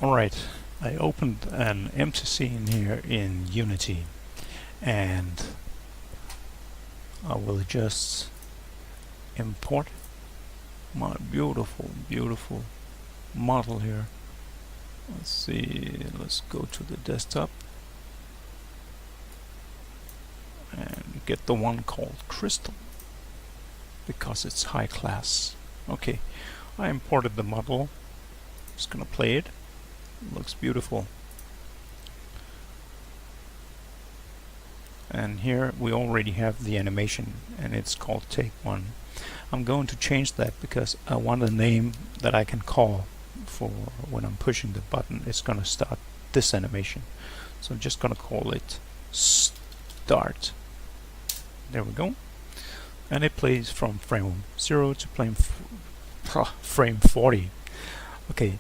Alright, I opened an empty scene here in Unity, and I will just import my beautiful model here. Let's see, let's go to the desktop and get the one called Crystal because it's high class. Okay, I imported the model. Just gonna play it. Looks beautiful. And here we already have the animation, and it's called Take One. I'm going to change that because I want a name that I can call for when I'm pushing the button. It's gonna start this animation, so I'm just gonna call it Start. There we go. And it plays from frame 0 to frame 40. Okay,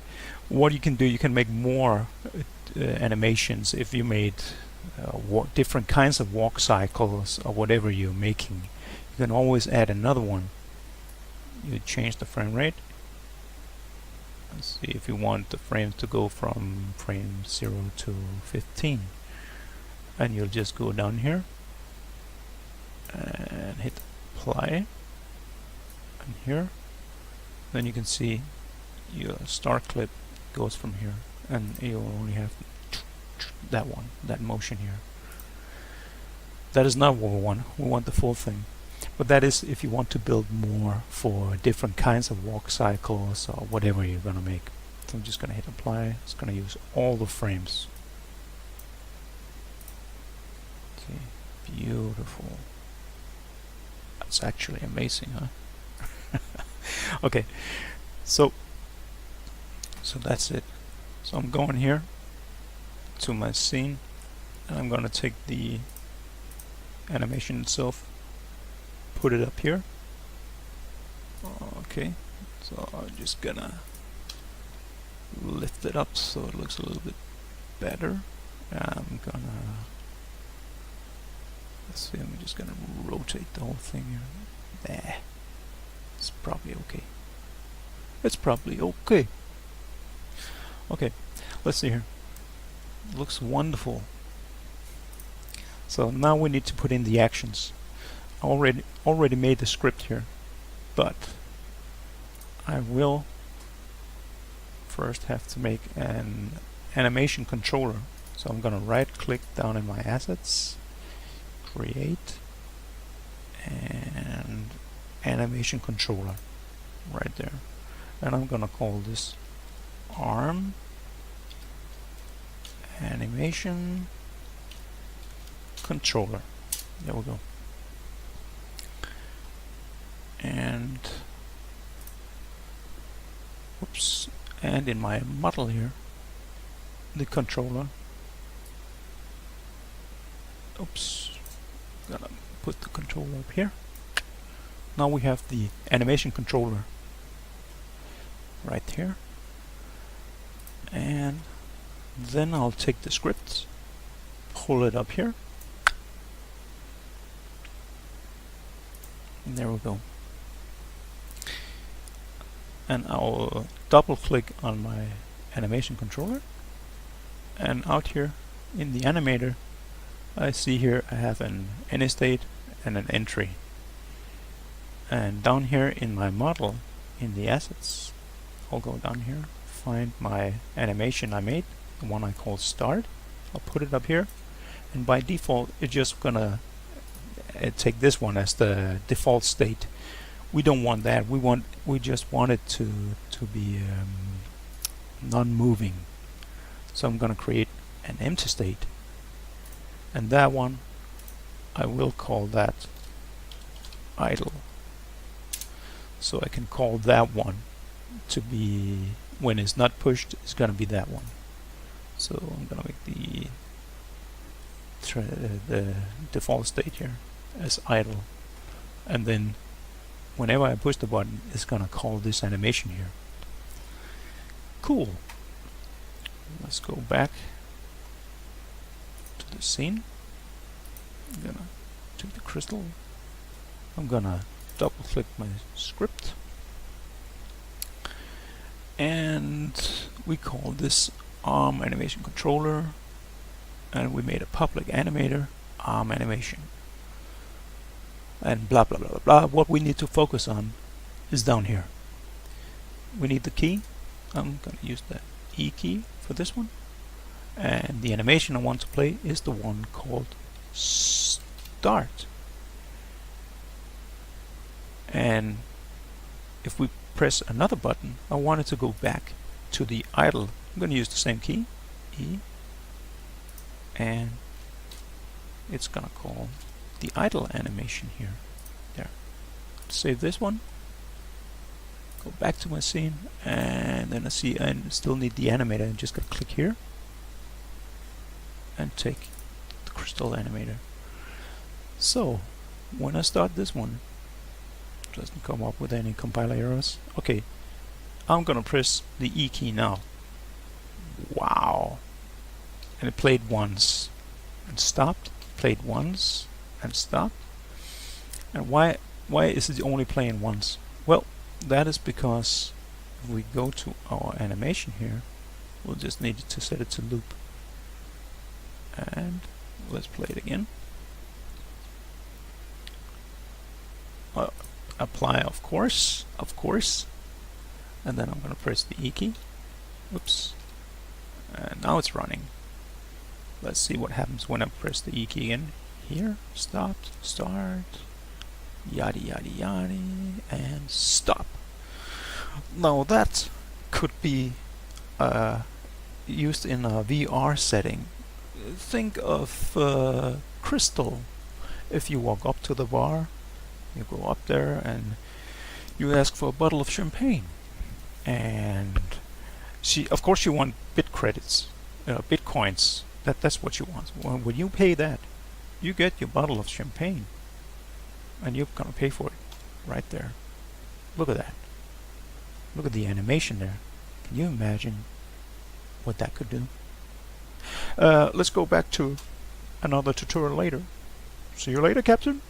what you can do, you can make more animations if you made different kinds of walk cycles or whatever you're making. You can always add another one. You change the frame rate. Let's see if you want the frames to go from frame 0 to 15. And you'll just go down here and hit apply. And here, then you can see your start clip goes from here, and you'll only have that one, that motion here. That is not what we want. We want the full thing. But that is if you want to build more for different kinds of walk cycles or whatever you're going to make. So I'm just going to hit apply. It's going to use all the frames. Okay, beautiful. That's actually amazing, huh? Okay, so that's it. So I'm going here to my scene, and I'm going to take the animation itself, put it up here. Okay, so I'm just gonna lift it up so it looks a little bit better. I'm gonna, let's see, I'm just gonna rotate the whole thing here. There, it's probably okay. It's probably okay. Okay, let's see here. Looks wonderful. So now we need to put in the actions. I already made the script here, but I will first have to make an animation controller. So I'm gonna right click down in my assets, create, and animation controller right there. And I'm gonna call this ARM animation controller. There we go. And oops, and in my model here, the controller, oops, gotta put the controller up here. Now we have the animation controller right here, and then I'll take the script, pull it up here, and there we go. And I'll double click on my animation controller, and out here in the animator I see here I have an any state and an entry. And down here in my model, in the assets, I'll go down here, find my animation I made, the one I call start. I'll put it up here, and by default it's just gonna take this one as the default state. We don't want that. We just want it to be non-moving. So I'm gonna create an empty state, and that one I will call that idle. So I can call that one to be, when it's not pushed, it's gonna be that one. So I'm gonna make the default state here as idle, and then whenever I push the button, it's gonna call this animation here. Cool. Let's go back to the scene. I'm gonna take the crystal. I'm gonna double click my script, and we call this ARM animation controller, and we made a public animator, ARM animation, and blah blah blah blah blah. What we need to focus on is down here. We need the key. I'm gonna use the E key for this one, and the animation I want to play is the one called start. And if we press another button, I want it to go back to the idle. I'm going to use the same key, E, and it's going to call the idle animation here. There. Save this one, go back to my scene, and then I see I still need the animator. I'm just going to click here and take the crystal animator. So when I start this one, it doesn't come up with any compiler errors. Okay, I'm gonna press the E key now. Wow! And it played once and stopped, played once and stopped. And why is it only playing once? Well, that is because if we go to our animation here, we'll just need to set it to loop. And let's play it again. Apply, of course, and then I'm going to press the E key. Oops. And now it's running. Let's see what happens when I press the E key again. Here, stopped, start, yada yada yada, and stop. Now that could be used in a VR setting. Think of Crystal. If you walk up to the bar, you go up there and you ask for a bottle of champagne, and of course you want bit credits, bitcoins. That's what you want. When you pay that, you get your bottle of champagne, and you're gonna pay for it right there. Look at that. Look at the animation there. Can you imagine what that could do? Let's go back to another tutorial later. See you later, Captain.